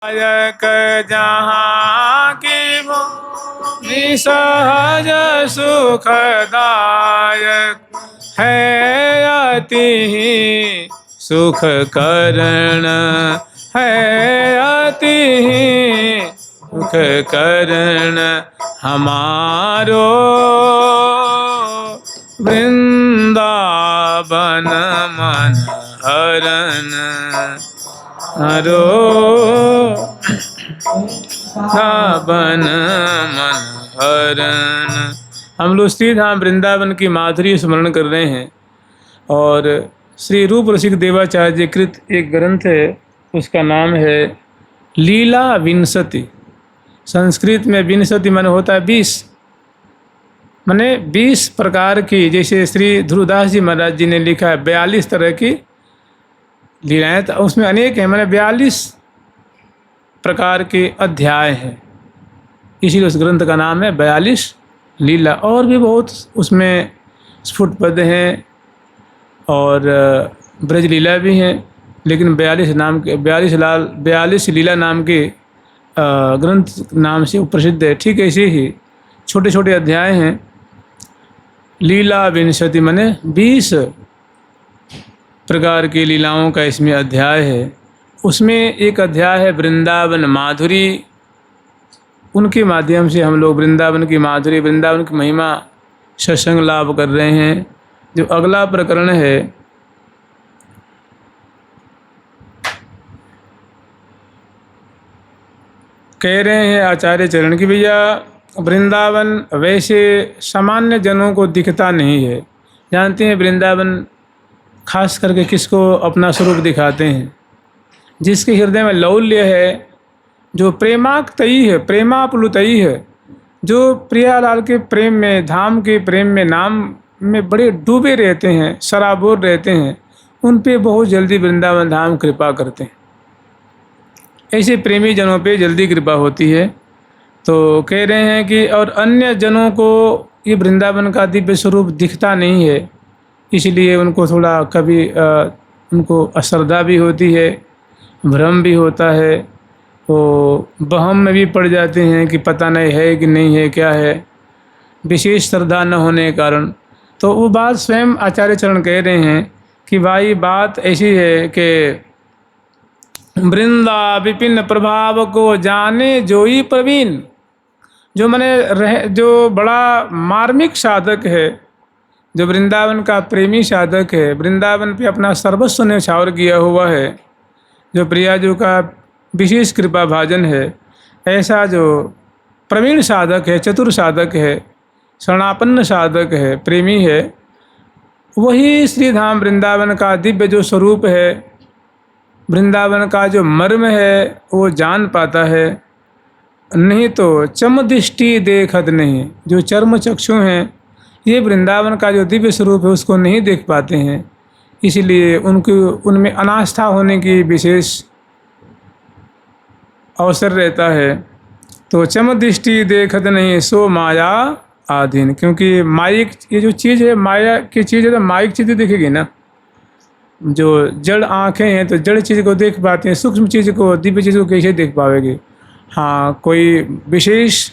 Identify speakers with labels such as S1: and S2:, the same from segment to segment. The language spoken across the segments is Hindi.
S1: दायक जहाँ की वो निसहज सुखदायक है अति ही सुख करण है अति ही सुख करण हमारो वृंदावन मन हरण हरो वृंदावन मन हरण। हम लोग श्री धाम वृंदावन की माधुरी स्मरण कर रहे हैं और श्री रूप रसिक देवाचार्य जी कृत एक ग्रंथ है, उसका नाम है लीला विंशति। संस्कृत में विंशति माने होता है 20, माने 20 प्रकार की, जैसे श्री ध्रुवदास जी महाराज जी ने लिखा है 42 तरह की लीलाएं, तो उसमें अनेक हैं, माने 42 प्रकार के अध्याय हैं, इसीलिए उस ग्रंथ का नाम है 42 लीला। और भी बहुत उसमें स्फुट पद हैं और ब्रज लीला भी हैं, लेकिन 42 लीला नाम के ग्रंथ नाम से प्रसिद्ध है। ठीक ऐसे ही छोटे छोटे अध्याय हैं। लीला विंशति माने 20 प्रकार की लीलाओं का इसमें अध्याय है। उसमें एक अध्याय है वृंदावन माधुरी। उनके माध्यम से हम लोग वृंदावन की माधुरी, वृंदावन की महिमा सत्संग लाभ कर रहे हैं। जो अगला प्रकरण है कह रहे हैं आचार्य चरण की, भैया वृंदावन वैसे सामान्य जनों को दिखता नहीं है। जानते हैं वृंदावन खास करके किसको अपना स्वरूप दिखाते हैं? जिसके हृदय में लौल्य है, जो प्रेमाक्तयी है, प्रेमाप्लुतयी है, जो प्रियालाल के प्रेम में, धाम के प्रेम में, नाम में बड़े डूबे रहते हैं, सराबोर रहते हैं, उन पे बहुत जल्दी वृंदावन धाम कृपा करते हैं। ऐसे प्रेमी जनों पे जल्दी कृपा होती है। तो कह रहे हैं कि और अन्य जनों को ये वृंदावन का दिव्य स्वरूप दिखता नहीं है, इसलिए उनको थोड़ा कभी उनको अश्रद्धा भी होती है, भ्रम भी होता है, वो बहम में भी पड़ जाते हैं कि पता नहीं है कि नहीं है, क्या है, विशेष श्रद्धा न होने के कारण। तो वो बात स्वयं आचार्य चरण कह रहे हैं कि भाई बात ऐसी है कि वृंदा विपिन प्रभाव को जाने जोई प्रवीण। जो जो बड़ा मार्मिक साधक है, जो वृंदावन का प्रेमी साधक है, वृंदावन पे अपना सर्वस्व न्यौछावर किया हुआ है, जो प्रियाजू का विशेष कृपा भाजन है, ऐसा जो प्रवीण साधक है, चतुर साधक है, शरणापन्न साधक है, प्रेमी है, वही श्री धाम वृंदावन का दिव्य जो स्वरूप है, वृंदावन का जो मर्म है, वो जान पाता है। नहीं तो चम दृष्टि देखत नहीं। जो चर्म चक्षु हैं, ये वृंदावन का जो दिव्य स्वरूप है उसको नहीं देख पाते हैं, इसलिए उनमें अनास्था होने की विशेष अवसर रहता है। तो चम दृष्टि देखत नहीं सो माया आधीन। क्योंकि माइक ये जो चीज़ है, माया की चीज़ है, तो माइक चीज़ें दिखेगी ना। जो जड़ आँखें हैं तो जड़ चीज़ को देख पाते हैं, सूक्ष्म चीज़ को, दिव्य चीज़ को कैसे देख पाओगे? हाँ, कोई विशेष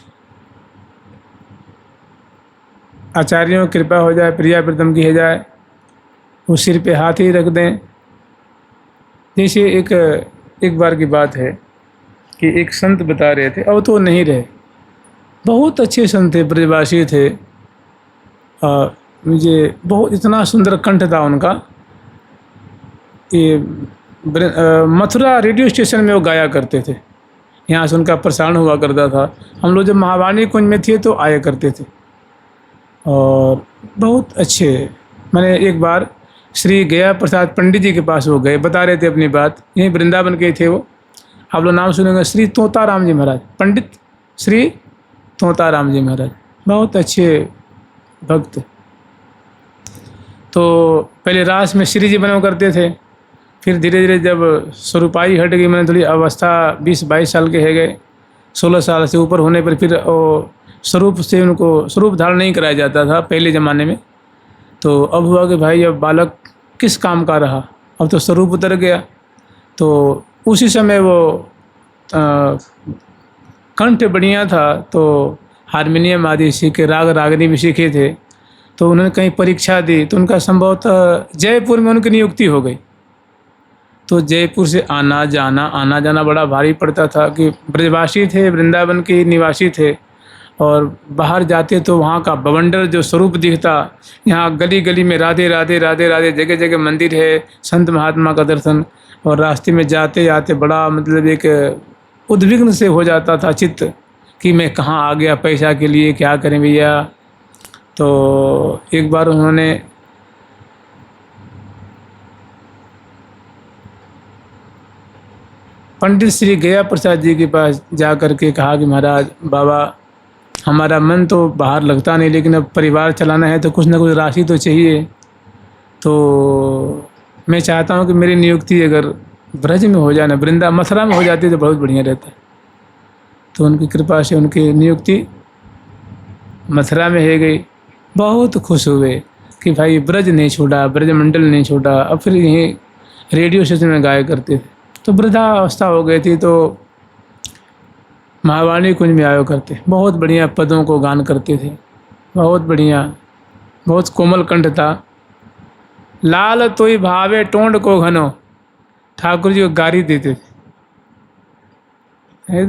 S1: आचार्यों की कृपा हो जाए, प्रिया प्रीतम की हो जाए, वो सिर पे हाथ ही रख दें। जैसे एक बार की बात है कि एक संत बता रहे थे, अब तो नहीं रहे, बहुत अच्छे संत थे, ब्रजवासी थे, मुझे बहुत इतना सुंदर कंठ था उनका। ये मथुरा रेडियो स्टेशन में वो गाया करते थे, यहाँ से उनका प्रसारण हुआ करता था। हम लोग जब महावाणी कुंज में थे तो आया करते थे और बहुत अच्छे। मैंने एक बार श्री गया प्रसाद पंडित जी के पास वो गए, बता रहे थे अपनी बात, यहीं वृंदावन के थे वो। आप लोग नाम सुनेंगे, श्री तोताराम जी महाराज, पंडित श्री तोताराम जी महाराज, बहुत अच्छे भक्त। तो पहले रास में श्री जी बना करते थे, फिर धीरे धीरे जब स्वरूपाई हट गई, मैंने थोड़ी अवस्था 20-22 साल के है गए, 16 साल से ऊपर होने पर फिर स्वरूप से उनको स्वरूप धारण नहीं कराया जाता था पहले ज़माने में। तो अब हुआ कि भाई अब बालक किस काम का रहा, अब तो स्वरूप उतर गया। तो उसी समय वो कंठ बढ़िया था, तो हारमोनियम आदि सीखे, राग रागनी भी सीखे थे। तो उन्होंने कहीं परीक्षा दी तो उनका संभवतः जयपुर में उनकी नियुक्ति हो गई। तो जयपुर से आना जाना बड़ा भारी पड़ता था कि ब्रजवासी थे, वृंदावन के निवासी थे, और बाहर जाते तो वहाँ का बवंडर जो स्वरूप दिखता। यहाँ गली गली में राधे राधे राधे राधे, जगह जगह मंदिर है, संत महात्मा का दर्शन, और रास्ते में जाते जाते बड़ा मतलब एक उद्विग्न से हो जाता था चित्त कि मैं कहाँ आ गया, पैसा के लिए क्या करें भैया। तो एक बार उन्होंने पंडित श्री गया प्रसाद जी के पास जा कर के कहा कि महाराज बाबा, हमारा मन तो बाहर लगता नहीं, लेकिन अब परिवार चलाना है तो कुछ ना कुछ राशि तो चाहिए। तो मैं चाहता हूँ कि मेरी नियुक्ति अगर ब्रज में हो जाए ना, वृंदा मथुरा में हो जाती तो बहुत बढ़िया रहता। तो उनकी कृपा से उनकी नियुक्ति मथुरा में हो गई। बहुत खुश हुए कि भाई ब्रज नहीं छोड़ा, ब्रज मंडल नहीं छोड़ा। अब फिर यहीं रेडियो स्टेशन में गाया करते थे। तो वृद्धावस्था हो गई थी, तो महावाणी कुंज में आया करते, बहुत बढ़िया पदों को गान करते थे, बहुत बढ़िया, बहुत कोमल कंठ था। लाल तोई भावे टोंड को घनो, ठाकुर जी को गारी देते थे।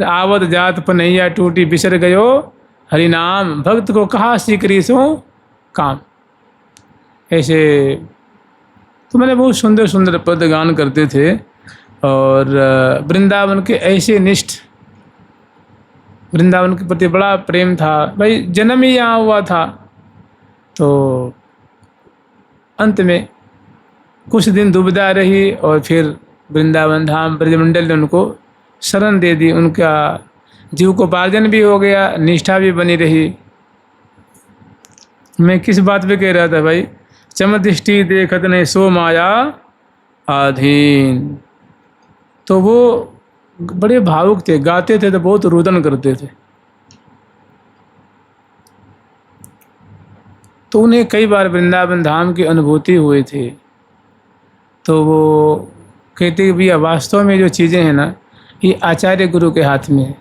S1: आवत जात पनैया टूटी बिसर गयो हरिनाम, भक्त को कहा सीकरी सो काम। ऐसे तो मैंने बहुत सुंदर सुंदर पद गान करते थे। और वृंदावन के ऐसे निष्ठ, वृंदावन के प्रति बड़ा प्रेम था। भाई जन्म ही यहाँ हुआ था। तो अंत में कुछ दिन दुविधा रही और फिर वृंदावन धाम ब्रजमंडल ने उनको शरण दे दी। उनका जीविकोपार्जन भी हो गया, निष्ठा भी बनी रही। मैं किस बात पे कह रहा था भाई, चमदृष्टि देखत नहीं सो माया अधीन। तो वो बड़े भावुक थे, गाते थे तो बहुत रुदन करते थे। तो उन्हें कई बार वृंदावन धाम की अनुभूति हुई थी। तो वो कहते कि भैया वास्तव में जो चीज़ें हैं ना, ये आचार्य गुरु के हाथ में है।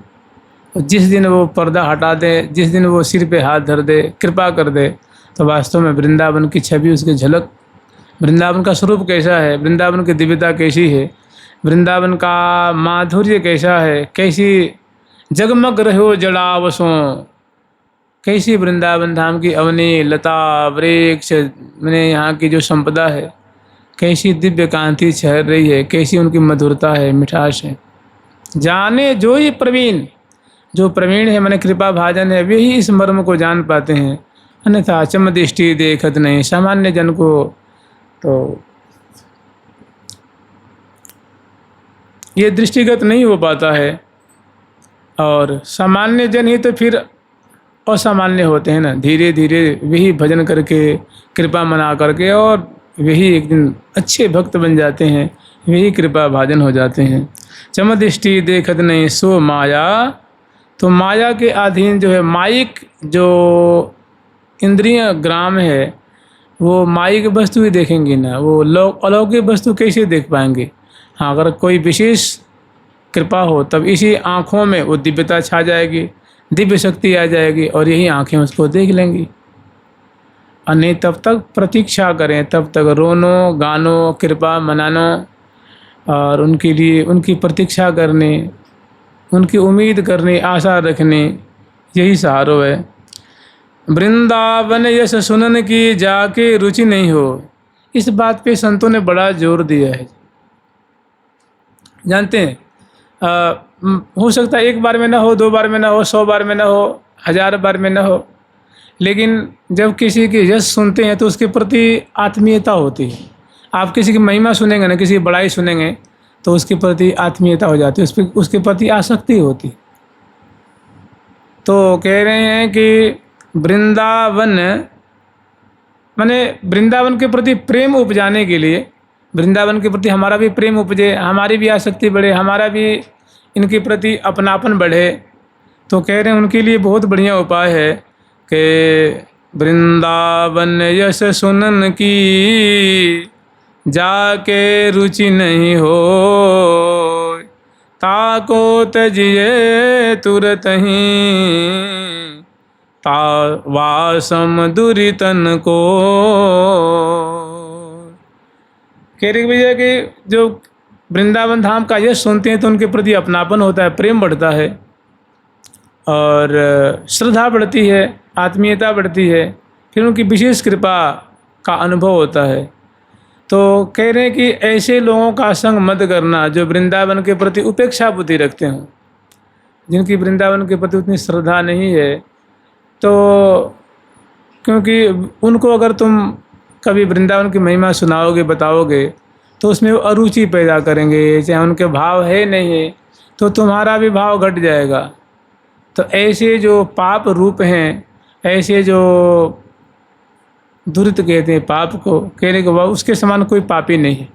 S1: और जिस दिन वो पर्दा हटा दे, जिस दिन वो सिर पे हाथ धर दे, कृपा कर दे, तो वास्तव में वृंदावन की छवि, उसकी झलक, वृंदावन का स्वरूप कैसा है, वृंदावन की दिव्यता कैसी है, वृंदावन का माधुर्य कैसा है, कैसी जगमग रहो जड़ावसों, कैसी वृंदावन धाम की अवनी लता वृक्ष, मैंने यहाँ की जो संपदा है, कैसी दिव्य कांति छहर रही है, कैसी उनकी मधुरता है, मिठास है। जाने जो ही प्रवीण, जो प्रवीण है मैंने कृपा भाजन है, वे ही इस मर्म को जान पाते हैं। अन्यथा चमदृष्टि देखत नहीं, सामान्य जन को तो ये दृष्टिगत नहीं हो पाता है। और सामान्य जन ही तो फिर असामान्य होते हैं ना। धीरे धीरे वही भजन करके, कृपा मना करके, और वही एक दिन अच्छे भक्त बन जाते हैं, वही कृपा भाजन हो जाते हैं। चमदृष्टि देखत नहीं सो माया। तो माया के अधीन जो है, माइक जो इंद्रिय ग्राम है, वो माइक वस्तु ही देखेंगे ना, वो अलौकिक वस्तु कैसे देख पाएंगे। हाँ, अगर कोई विशेष कृपा हो तब इसी आँखों में वो दिव्यता छा जाएगी, दिव्य शक्ति आ जाएगी, और यही आँखें उसको देख लेंगी। और नहीं तब तक प्रतीक्षा करें, तब तक रोनो गानो, कृपा मनानो, और उनके लिए उनकी प्रतीक्षा करने, उनकी उम्मीद करने, आशा रखने, यही सहारो है। वृंदावन यश सुनन की जाके रुचि नहीं हो, इस बात पे संतों ने बड़ा जोर दिया है। जानते हैं, हो सकता है एक बार में ना हो, 2 बार में ना हो, 100 बार में ना हो, 1000 बार में ना हो, लेकिन जब किसी की यश सुनते हैं तो उसके प्रति आत्मीयता होती है। आप किसी की महिमा सुनेंगे ना, किसी की बड़ाई सुनेंगे, तो उसके प्रति आत्मीयता हो जाती है, उसके प्रति आसक्ति होती। तो कह रहे हैं कि वृंदावन माने वृंदावन के प्रति प्रेम उपजाने के लिए, वृंदावन के प्रति हमारा भी प्रेम उपजे, हमारी भी आसक्ति बढ़े, हमारा भी इनके प्रति अपनापन बढ़े। तो कह रहे हैं उनके लिए बहुत बढ़िया उपाय है कि वृंदावन यश सुनन की जाके रुचि नहीं हो, ताको तजिए तुरत ही, ता वासम दुरितन को। कह रहे भैया कि जो वृंदावन धाम का यश सुनते हैं तो उनके प्रति अपनापन होता है, प्रेम बढ़ता है और श्रद्धा बढ़ती है, आत्मीयता बढ़ती है, फिर उनकी विशेष कृपा का अनुभव होता है। तो कह रहे हैं कि ऐसे लोगों का संग मत करना जो वृंदावन के प्रति उपेक्षा बुद्धि रखते हों, जिनकी वृंदावन के प्रति उतनी श्रद्धा नहीं है। तो क्योंकि उनको अगर तुम कभी वृंदावन की महिमा सुनाओगे, बताओगे, तो उसमें वो अरुचि पैदा करेंगे, चाहे उनके भाव है नहीं है तो तुम्हारा भी भाव घट जाएगा। तो ऐसे जो पाप रूप हैं, ऐसे जो दुरित कहते हैं पाप को, कहने के बाद उसके समान कोई पापी नहीं है।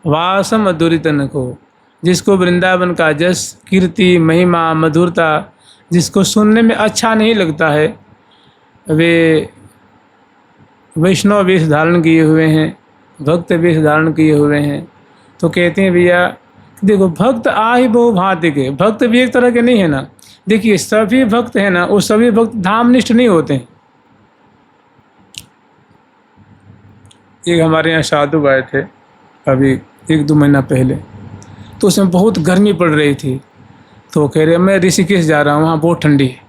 S1: वासम दुरितन को, जिसको वृंदावन का जस, कीर्ति, महिमा, मधुरता जिसको सुनने में अच्छा नहीं लगता है, वे वैष्णव वेश धारण किए हुए हैं, भक्त वेश धारण किए हुए हैं। तो कहते हैं भैया देखो, भक्त आ ही बहु भांति के, भक्त भी एक तरह के नहीं है ना। देखिए सभी भक्त हैं ना, वो सभी भक्त धामनिष्ठ नहीं होते हैं। एक हमारे यहाँ साधु आए थे अभी 1-2 महीना पहले, तो उसमें बहुत गर्मी पड़ रही थी। तो कह रहे मैं ऋषिकेश जा रहा हूँ, वहाँ बहुत ठंडी है।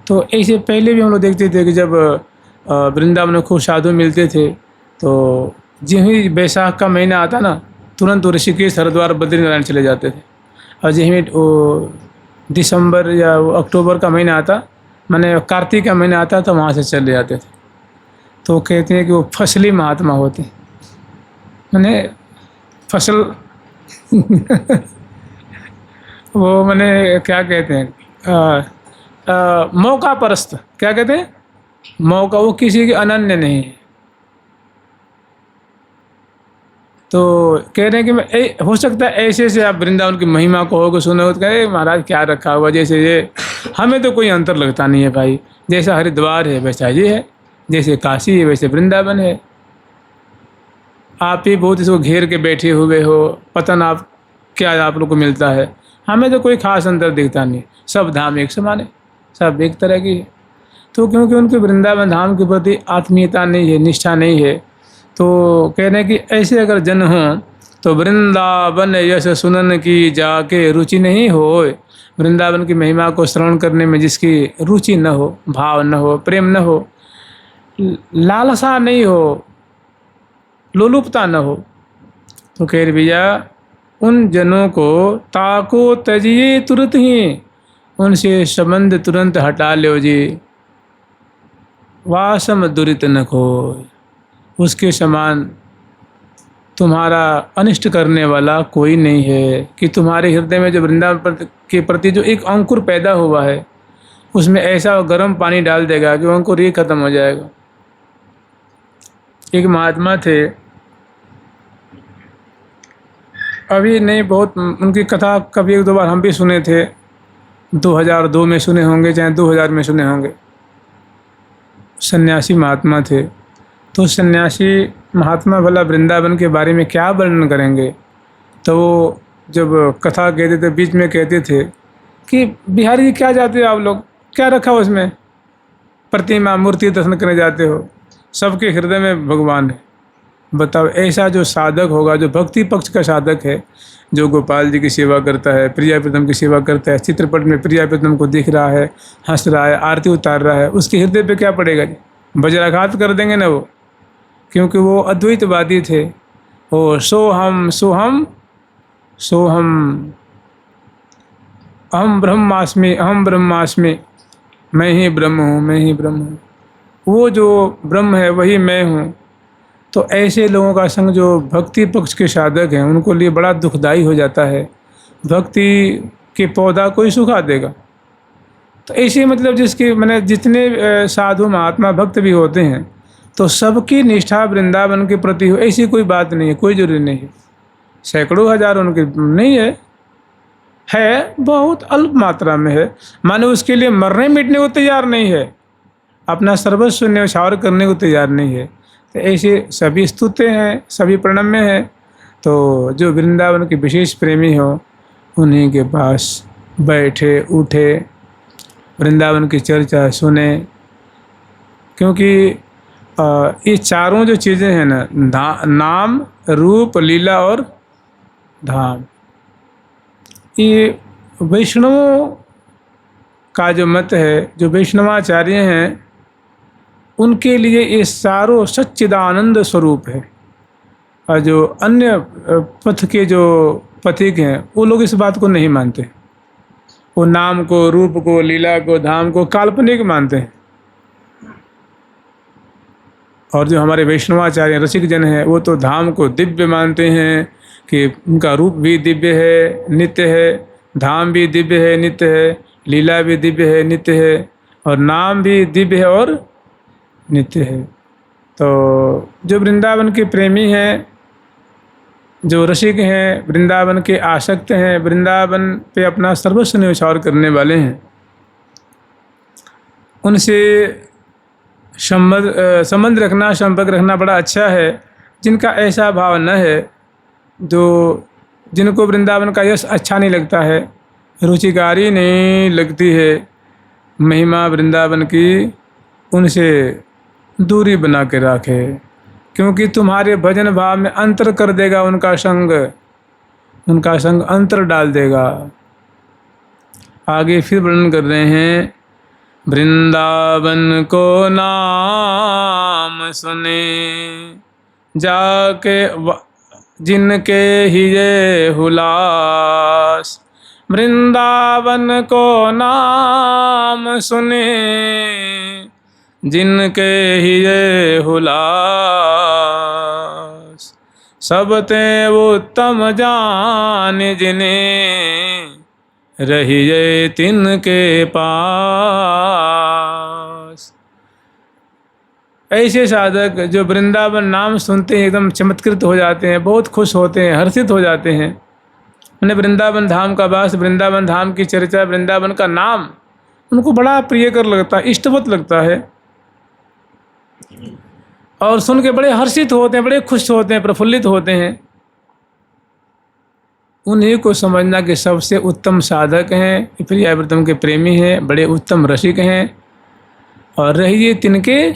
S1: तो ऐसे पहले भी हम लोग देखते थे कि जब वृंदावन में खूब साधु मिलते थे, तो जो ही बैसाख का महीना आता ना, तुरंत वो ऋषिकेश, हरिद्वार, बद्रीनारायण चले जाते थे। और जो ही वो दिसंबर या अक्टूबर का महीना आता, माने कार्तिक का महीना आता, तो वहाँ से चले जाते थे। तो कहते हैं कि वो फसली महात्मा होते, माने फसल वो माने क्या कहते हैं, मौका परस्त, क्या कहते हैं, मौका, वो किसी के अनन्य नहीं है। तो कह रहे हैं कि हो सकता है ऐसे से आप वृंदावन की महिमा कहोगे, सुनोगे, तो कहे महाराज क्या रखा हुआ, जैसे ये हमें तो कोई अंतर लगता नहीं है भाई, जैसा हरिद्वार है वैसा ये है, जैसे काशी है वैसे वृंदावन है। आप ही बहुत इसको घेर के बैठे हुए हो, पता ना आप क्या आप लोग को मिलता है, हमें तो कोई खास अंतर दिखता नहीं, सब धाम एक समान है, सब एक तरह की है। तो क्योंकि उनके वृंदावन धाम के प्रति आत्मीयता नहीं है, निष्ठा नहीं है, तो कह रहे हैं कि ऐसे अगर जन हों तो वृंदावन यश सुनन की जाके रुचि नहीं हो। वृंदावन की महिमा को श्रवण करने में जिसकी रुचि न हो, भाव न हो, प्रेम न हो, लालसा नहीं हो, लोलुपता न हो, तो कह रहे भैया उन जनों को ताको तजिए तुरंत ही, उनसे संबंध तुरंत हटा लो जी। वासम दुरित न खो, उसके समान तुम्हारा अनिष्ट करने वाला कोई नहीं है। कि तुम्हारे हृदय में जो वृंदावन के प्रति जो एक अंकुर पैदा हुआ है, उसमें ऐसा गर्म पानी डाल देगा कि वो अंकुर ही खत्म हो जाएगा। एक महात्मा थे, अभी नहीं, बहुत उनकी कथा कभी 1-2 बार हम भी सुने थे, 2002 में सुने होंगे, चाहे 2000 में सुने होंगे। सन्यासी महात्मा थे। तो सन्यासी महात्मा भला वृंदावन के बारे में क्या वर्णन करेंगे। तो वो जब कथा कहते थे, बीच में कहते थे कि बिहारी जी क्या जाते हो आप लोग, क्या रखा हो उसमें, प्रतिमा मूर्ति दर्शन करने जाते हो, सबके हृदय में भगवान है। बताओ ऐसा जो साधक होगा, जो भक्ति पक्ष का साधक है, जो गोपाल जी की सेवा करता है, प्रिया प्रीतम की सेवा करता है, चित्रपट में प्रिया प्रीतम को देख रहा है, हंस रहा है, आरती उतार रहा है, उसके हृदय पे क्या पड़ेगा जी, वज्राघात कर देंगे ना वो, क्योंकि वो अद्वैतवादी थे। ओ सोहम सोहम सोहम, अहम ब्रह्मास्मि अहम ब्रह्मास्मि, मैं ही ब्रह्म हूँ, मैं ही ब्रह्म हूँ, वो जो ब्रह्म है वही मैं हूँ। तो ऐसे लोगों का संग जो भक्ति पक्ष के साधक हैं, उनको लिए बड़ा दुखदाई हो जाता है। भक्ति के पौधा कोई सुखा देगा। तो ऐसे मतलब जिसके मैंने जितने साधु महात्मा भक्त भी होते हैं, तो सबकी निष्ठा वृंदावन के प्रति हो, ऐसी कोई बात नहीं है, कोई जरूरी नहीं है। सैकड़ों हजारों उनके नहीं है बहुत अल्प मात्रा में है। माने उसके लिए मरने मिटने को तैयार नहीं है, अपना सर्वस्व न्यौछावर करने को तैयार नहीं है। तो ऐसे सभी स्तुत्य हैं, सभी प्रणम्य हैं, तो जो वृंदावन के विशेष प्रेमी हो उन्हीं के पास बैठे उठे, वृंदावन की चर्चा सुने। क्योंकि ये चारों जो चीज़ें हैं ना, नाम, रूप, लीला और धाम, ये वैष्णवों का जो मत है, जो वैष्णवाचार्य हैं, उनके लिए ये सारों सच्चिदानंद स्वरूप है। और जो अन्य पथ के जो पथिक हैं वो लोग इस बात को नहीं मानते। वो नाम को, रूप को, लीला को, धाम को काल्पनिक मानते हैं। और जो हमारे वैष्णवाचार्य रसिक जन हैं वो तो धाम को दिव्य मानते हैं कि उनका रूप भी दिव्य है, नित्य है, धाम भी दिव्य है, नित्य है, लीला भी दिव्य है, नित्य है, और नाम भी दिव्य है और नित्य है। तो जो वृंदावन के प्रेमी हैं, जो रसिक हैं, वृंदावन के आसक्त हैं, वृंदावन पे अपना सर्वस्व न्यौछावर करने वाले हैं, उनसे संबंध रखना, संपर्क रखना बड़ा अच्छा है। जिनका ऐसा भाव न है, जिनको वृंदावन का यश अच्छा नहीं लगता है, रुचिकारी नहीं लगती है महिमा वृंदावन की, उनसे दूरी बना के रखे। क्योंकि तुम्हारे भजन भाव में अंतर कर देगा उनका संग अंतर डाल देगा। आगे फिर वर्णन कर रहे हैं, वृंदावन को नाम सुने जाके जिनके ही ये हुलास। वृंदावन को नाम सुने जिनके ही ये हुलास। सब ते उत्तम जान जिन्हें रहिए तिनके पास। ऐसे साधक जो वृंदावन नाम सुनते हैं एकदम चमत्कृत हो जाते हैं, बहुत खुश होते हैं, हर्षित हो जाते हैं। उन्हें वृंदावन धाम का वास, वृंदावन धाम की चर्चा, वृंदावन का नाम उनको बड़ा प्रियकर लगता है, इष्टवत लगता है, और सुन के बड़े हर्षित होते हैं, बड़े खुश होते हैं, प्रफुल्लित होते हैं। उन्हीं को समझना कि सबसे उत्तम साधक हैं, प्रियाव्रतम के प्रेमी हैं, बड़े उत्तम रसिक हैं, और रहिए तिनके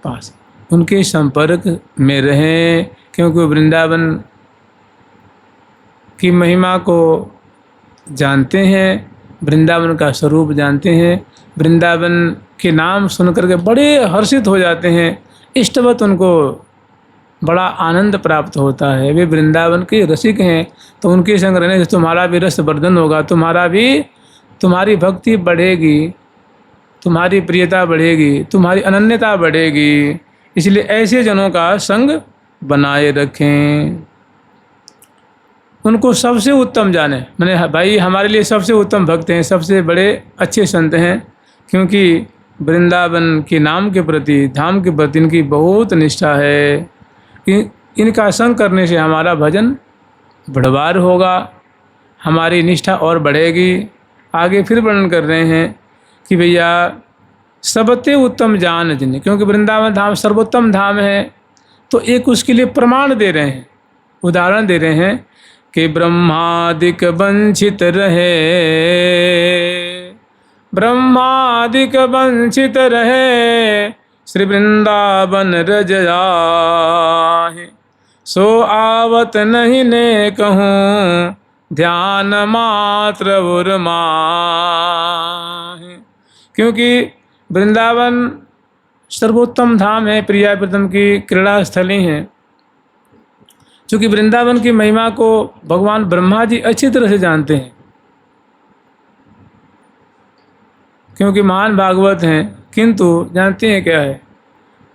S1: पास, उनके संपर्क में रहें। क्योंकि वृंदावन की महिमा को जानते हैं, वृंदावन का स्वरूप जानते हैं, वृंदावन के नाम सुनकर के बड़े हर्षित हो जाते हैं, इष्टवत उनको बड़ा आनंद प्राप्त होता है। वे वृंदावन के रसिक हैं, तो उनके संग रहने से तुम्हारा भी रस वर्धन होगा, तुम्हारी भक्ति बढ़ेगी, तुम्हारी प्रियता बढ़ेगी, तुम्हारी अनन्यता बढ़ेगी। इसलिए ऐसे जनों का संग बनाए रखें, उनको सबसे उत्तम जाने। मैंने भाई हमारे लिए सबसे उत्तम भक्त हैं, सबसे बड़े अच्छे संत हैं, क्योंकि वृंदावन के नाम के प्रति, धाम के प्रति इनकी बहुत निष्ठा है। इनका संग करने से हमारा भजन बढ़वार होगा, हमारी निष्ठा और बढ़ेगी। आगे फिर वर्णन कर रहे हैं कि भैया सबते उत्तम जान जिन्हें, क्योंकि वृंदावन धाम सर्वोत्तम धाम है, तो एक उसके लिए प्रमाण दे रहे हैं, उदाहरण दे रहे हैं कि ब्रह्मादिक वंचित रहे, ब्रह्मादिक वंचित रहे, श्री वृंदावन रज जाहि। सो आवत नहीं ने कहूँ, ध्यान मात्र उर्माहि। क्योंकि वृंदावन सर्वोत्तम धाम है, प्रियाव्रतम की क्रीड़ा स्थली है। चूँकि वृंदावन की महिमा को भगवान ब्रह्मा जी अच्छी तरह से जानते हैं, क्योंकि महान भागवत हैं, किंतु जानते हैं क्या है,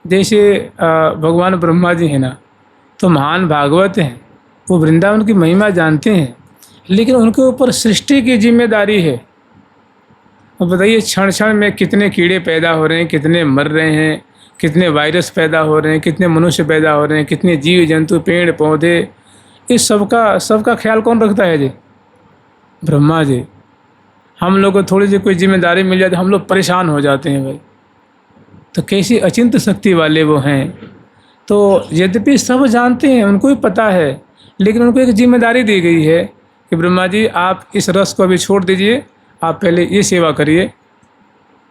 S1: जैसे भगवान ब्रह्मा जी हैं ना, तो महान भागवत हैं, वो वृंदावन की महिमा जानते हैं, लेकिन उनके ऊपर सृष्टि की जिम्मेदारी है। अब बताइए क्षण क्षण में कितने कीड़े पैदा हो रहे हैं, कितने मर रहे हैं, कितने वायरस पैदा हो रहे हैं, कितने मनुष्य पैदा हो रहे हैं, कितने जीव जंतु, पेड़ पौधे, इस सबका ख्याल कौन रखता है जी? ब्रह्मा जी। हम लोग को थोड़ी सी कोई जिम्मेदारी मिल जाती, हम लोग परेशान हो जाते हैं भाई। तो कैसी अचिंत्य शक्ति वाले वो हैं। तो यद्यपि सब जानते हैं, उनको भी पता है, लेकिन उनको एक जिम्मेदारी दी गई है कि ब्रह्मा जी आप इस रस को अभी छोड़ दीजिए, आप पहले ये सेवा करिए।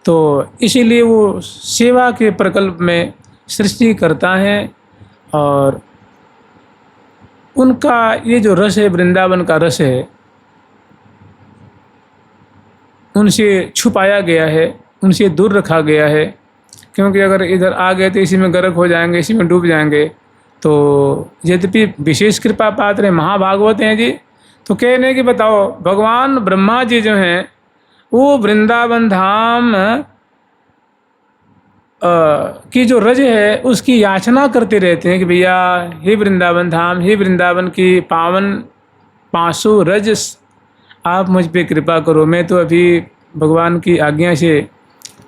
S1: तो इसीलिए वो सेवा के प्रकल्प में सृष्टि करता है और उनका ये जो रस है, वृंदावन का रस है, उनसे छुपाया गया है, उनसे दूर रखा गया है। क्योंकि अगर इधर आ गए तो इसी में गर्क हो जाएंगे, इसी में डूब जाएंगे। तो यद्यपि विशेष कृपा पात्र महाभागवत हैं जी, तो कहने कि बताओ भगवान ब्रह्मा जी जो हैं वो वृंदावन धाम की जो रज है उसकी याचना करते रहते हैं कि भैया हे वृंदावन धाम, हे वृंदावन की पावन 500 रज आप मुझ पे कृपा करो। मैं तो अभी भगवान की आज्ञा से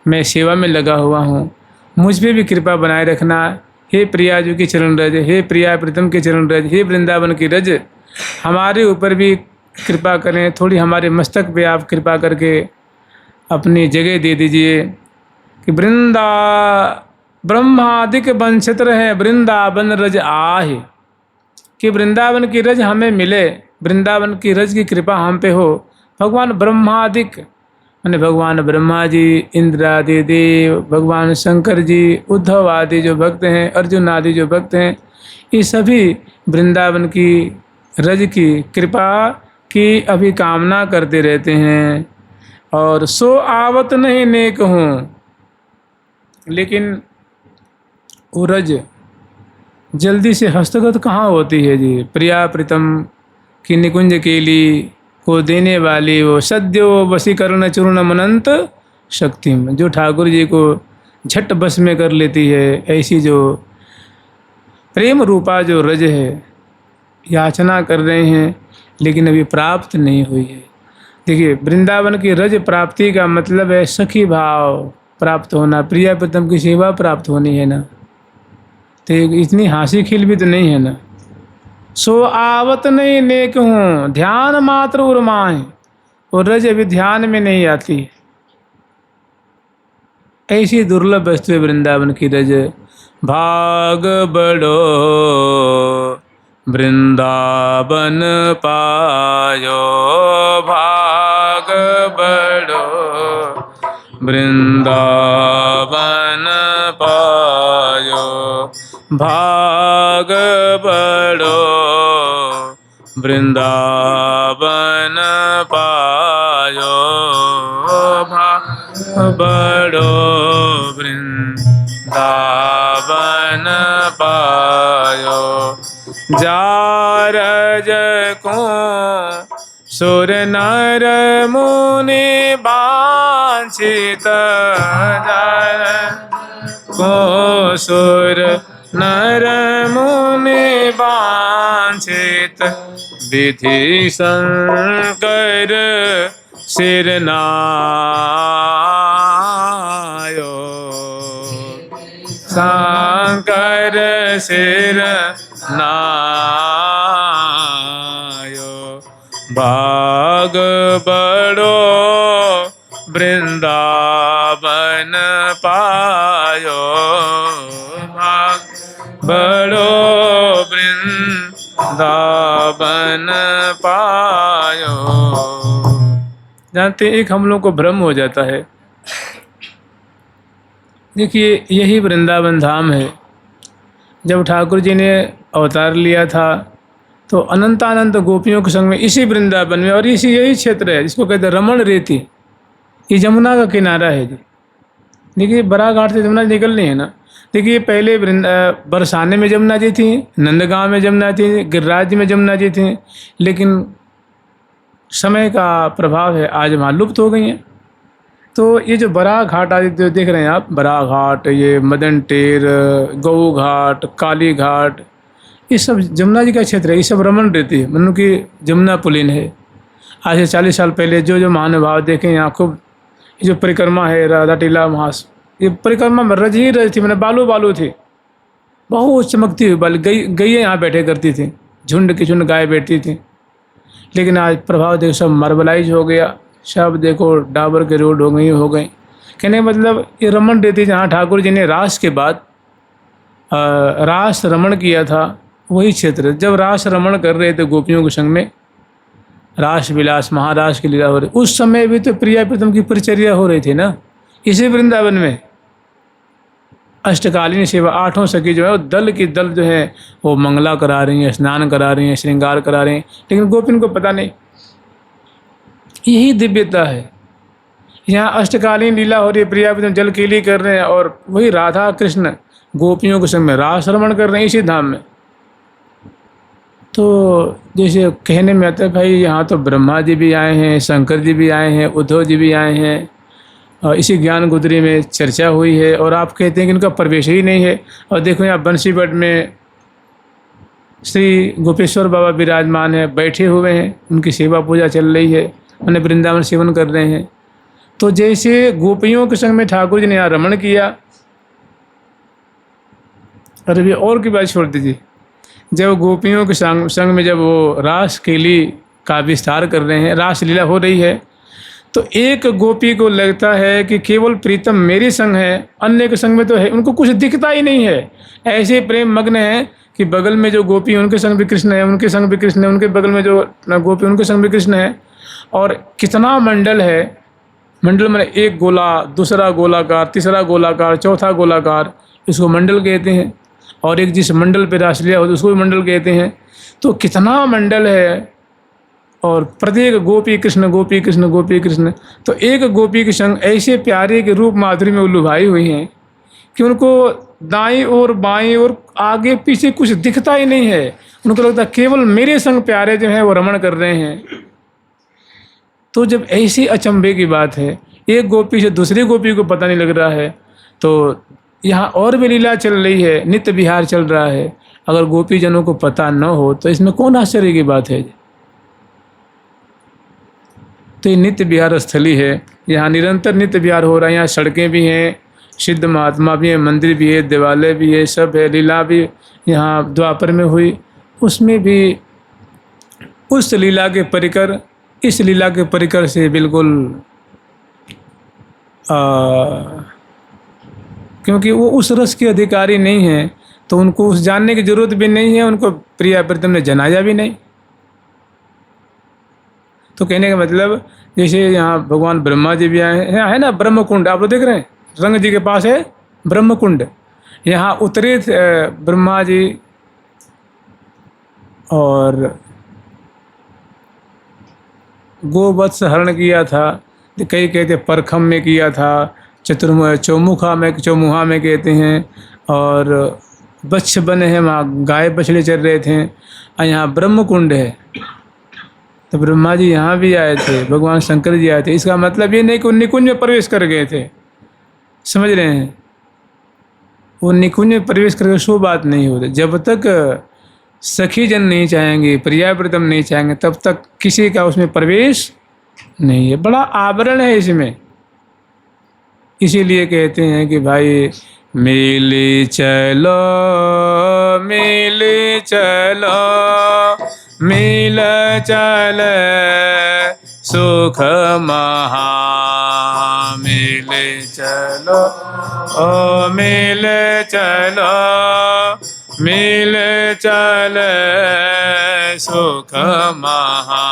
S1: मैं सेवा में लगा हुआ हूँ, मुझ पे भी कृपा बनाए रखना। हे प्रिया जी की चरण रज, हे प्रिया प्रीतम के चरण रज, हे वृंदावन की रज हमारे ऊपर भी कृपा करें, थोड़ी हमारे मस्तक पे आप कृपा करके अपनी जगह दे दीजिए कि वृंदा ब्रह्मादिक वंचित्र है वृंदावन रज आहे, कि वृंदावन की रज हमें मिले, वृंदावन की रज की कृपा हम पे हो। भगवान ब्रह्मादिक माने भगवान ब्रह्मा जी, इंद्र आदि देव, भगवान शंकर जी, उद्धव आदि जो भक्त हैं, अर्जुन आदि जो भक्त हैं, ये सभी वृंदावन की रज की कृपा की अभी कामना करते रहते हैं। और सो आवत नहीं नेक हूँ, लेकिन वो रज जल्दी से हस्तगत कहाँ होती है जी। प्रिया प्रीतम की निकुंज केली को देने वाली वो सद्यो वशीकरण चूर्ण मनंत शक्ति में, जो ठाकुर जी को झट बस में कर लेती है, ऐसी जो प्रेम रूपा जो रज है, याचना कर रहे हैं लेकिन अभी प्राप्त नहीं हुई है। देखिए वृंदावन की रज प्राप्ति का मतलब है सखी भाव प्राप्त होना, प्रिया प्रीतम की सेवा प्राप्त होनी है ना। तो इतनी हंसी खिल भी तो नहीं है ना। सो आवत नहीं नेक हूँ ध्यान मात्र उर्माए, और रज अभी ध्यान में नहीं आती। ऐसी दुर्लभ वस्तु है वृंदावन की रज। भाग बड़ो वृंदावन पायो, भाग बड़ो वृंदावन पायो, भाग बड़ो वृंदावन पायो, भाग बड़ो वृंदावन पायो। जारज को सुर नर मुनि वांछित, को सुर नर मुनि वांछित, विधि शंकर सिर नायो, शंकर सिर नायो। भाग बड़ो वृंदावन पायो, भाग बड़ो वृंदावन पायो। जानते एक हम लोग को भ्रम हो जाता है। देखिए यही वृंदावन धाम है। जब ठाकुर जी ने अवतार लिया था तो अनंतानंत गोपियों के संग में इसी वृंदावन में, और इसी यही क्षेत्र है जिसको कहते हैं रमण रेती, ये जमुना का किनारा है जी। देखिए बड़ा घाट से जमुना निकलनी है ना। देखिए पहले बरसाने में जमुना जी थी, नंदगांव में जमुना थी, गिरिराज में जमुना जी थी, लेकिन समय का प्रभाव है आज वहाँ लुप्त हो गई हैं। तो ये जो बड़ा घाट आदि जो देख रहे हैं आप, बड़ा घाट, ये मदन टेर, गऊ घाट, काली घाट, ये सब जमुना जी का क्षेत्र है। ये सब रमण रेती है, मतलब कि जमुना पुलिन है। आज से 40 साल पहले जो महानुभाव देखें यहाँ खूब, ये जो परिक्रमा है राधा टीला महास, ये परिक्रमा में रज ही रज थी, मैंने बालू बालू थी, बहुत चमकती हुई बाल गैया यहाँ बैठे करती थी, झुंड की झुंड गाय बैठती थी। लेकिन आज प्रभाव देखो सब मार्बलाइज हो गया, सब देखो डाबर के रोड हो गई। कहने मतलब ये रमण रेती जहाँ ठाकुर जी ने रास के बाद रास रमण किया था, वही क्षेत्र जब रास रमण कर रहे थे गोपियों के संग में, रास विलास महारास की लीला हो रही, उस समय भी तो प्रिया प्रीतम की परिचर्या हो रही थी ना इसी वृंदावन में। अष्टकालीन सेवा, 8 सखी जो है वो दल की दल जो है वो मंगला करा रही हैं, स्नान करा रही हैं, श्रृंगार करा रही हैं, लेकिन गोपिन को पता नहीं। यही दिव्यता है। यहाँ अष्टकालीन लीला हो रही है, प्रिया प्रीतम जल केली कर रहे हैं और वही राधा कृष्ण गोपियों के संग में रास रमण कर रहे हैं इसी धाम में। तो जैसे कहने में आता है भाई यहाँ तो ब्रह्मा जी भी आए हैं, शंकर जी भी आए हैं, उद्धव जी भी आए हैं, और इसी ज्ञान गुदरी में चर्चा हुई है और आप कहते हैं कि इनका प्रवेश ही नहीं है। और देखो यहाँ बंसीबट में श्री गोपेश्वर बाबा विराजमान है, बैठे हुए हैं, उनकी सेवा पूजा चल रही है, उन्हें वृंदावन सेवन कर रहे हैं। तो जैसे गोपियों के संग में ठाकुर जी ने यहाँ रमण किया, अरे भी और की बात छोड़ दीजिए, जब गोपियों के संग में जब वो रास केली का विस्तार कर रहे हैं, रास लीला हो रही है, तो एक गोपी को लगता है कि केवल प्रीतम मेरे संग है, अन्य के संग में तो है, उनको कुछ दिखता ही नहीं है। ऐसे प्रेम मग्न है कि बगल में जो गोपी है उनके संग भी कृष्ण है, उनके संग भी कृष्ण है, उनके बगल में जो गोपी उनके संग भी कृष्ण है। और कितना मंडल है, मंडल में एक गोला, दूसरा गोलाकार, तीसरा गोलाकार, चौथा गोलाकार, इसको मंडल कहते हैं। और एक जिस मंडल पे रासलीला होती है उसको भी मंडल कहते हैं। तो कितना मंडल है और प्रत्येक गोपी कृष्ण, गोपी कृष्ण, गोपी कृष्ण। तो एक गोपी के संग ऐसे प्यारे के रूप माधुरी में लुभाई हुई हैं कि उनको दाईं और बाईं और आगे पीछे कुछ दिखता ही नहीं है। उनको लगता है केवल मेरे संग प्यारे जो हैं वो रमण कर रहे हैं। तो जब ऐसी अचंभे की बात है, एक गोपी से दूसरी गोपी को पता नहीं लग रहा है, तो यहाँ और भी लीला चल रही है, नित्य विहार चल रहा है। अगर गोपी जनों को पता न हो तो इसमें कौन आश्चर्य की बात है। तो ये नित्य विहार स्थली है, यहाँ निरंतर नित्य विहार हो रहा है। यहाँ सड़कें भी हैं, सिद्ध महात्मा भी हैं, मंदिर भी है, देवालय भी है, सब है। लीला भी यहाँ द्वापर में हुई, उसमें भी उस लीला के परिकर, इस लीला के परिकर से बिल्कुल क्योंकि वो उस रस के अधिकारी नहीं हैं, तो उनको उस जानने की जरूरत भी नहीं है, उनको प्रिया प्रीतम ने जनाया भी नहीं। तो कहने का मतलब जैसे यहाँ भगवान ब्रह्मा जी भी आए हैं, है ना ब्रह्म कुंड, आप लोग देख रहे हैं, रंग जी के पास है ब्रह्म कुंड। यहाँ उतरे ब्रह्मा जी और गोवत्स हरण किया था, कई कहते परखम में किया था, चौमुहा में कहते हैं, और बच्छ बने हैं, वहाँ गाय बछड़े चल रहे थे। और यहाँ ब्रह्म कुंड है, तो ब्रह्मा जी यहाँ भी आए थे, भगवान शंकर जी आए थे। इसका मतलब ये नहीं कि वो निकुंज में प्रवेश कर गए थे, समझ रहे हैं। वो निकुंज में प्रवेश करके सो बात नहीं होती। जब तक सखी जन नहीं चाहेंगे, प्रिया प्रीतम नहीं चाहेंगे, तब तक किसी का उसमें प्रवेश नहीं है। बड़ा आवरण है इसमें। इसीलिए कहते हैं कि भाई मिली चलो, मिली चलो, मिल चल सुख महा, मिल चलो, ओ मिल चलो, मिल चल सुख महा,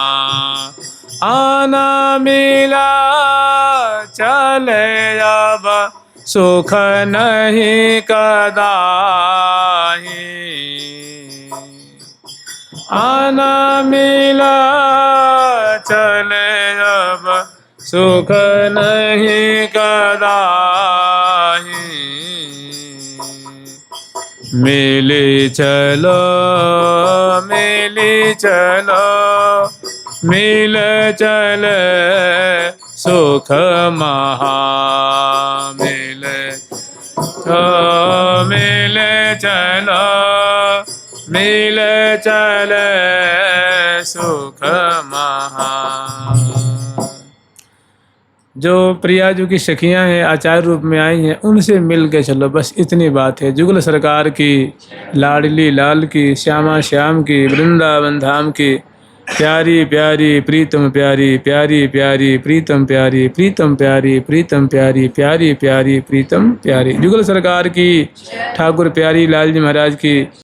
S1: आना मिला चले अब सुख नहीं कदाही, आना मिला चले अब सुख नहीं कदाही, मिली चलो, मिली चलो, मिल चल सुख महा, मिल चलो, मिल चल सुख महा। जो प्रिया जी की सखियां हैं, आचार्य रूप में आई हैं, उनसे मिल के चलो, बस इतनी बात है। जुगल सरकार की, लाडली लाल की, श्यामा श्याम की, वृंदावन धाम की, प्यारी प्यारी प्रीतम प्यारी, प्यारी प्यारी प्रीतम प्यारी, प्रीतम प्यारी प्रीतम प्यारी, प्यारी प्यारी प्रीतम प्यारी। जुगल सरकार की, ठाकुर प्यारी लाल जी महाराज की।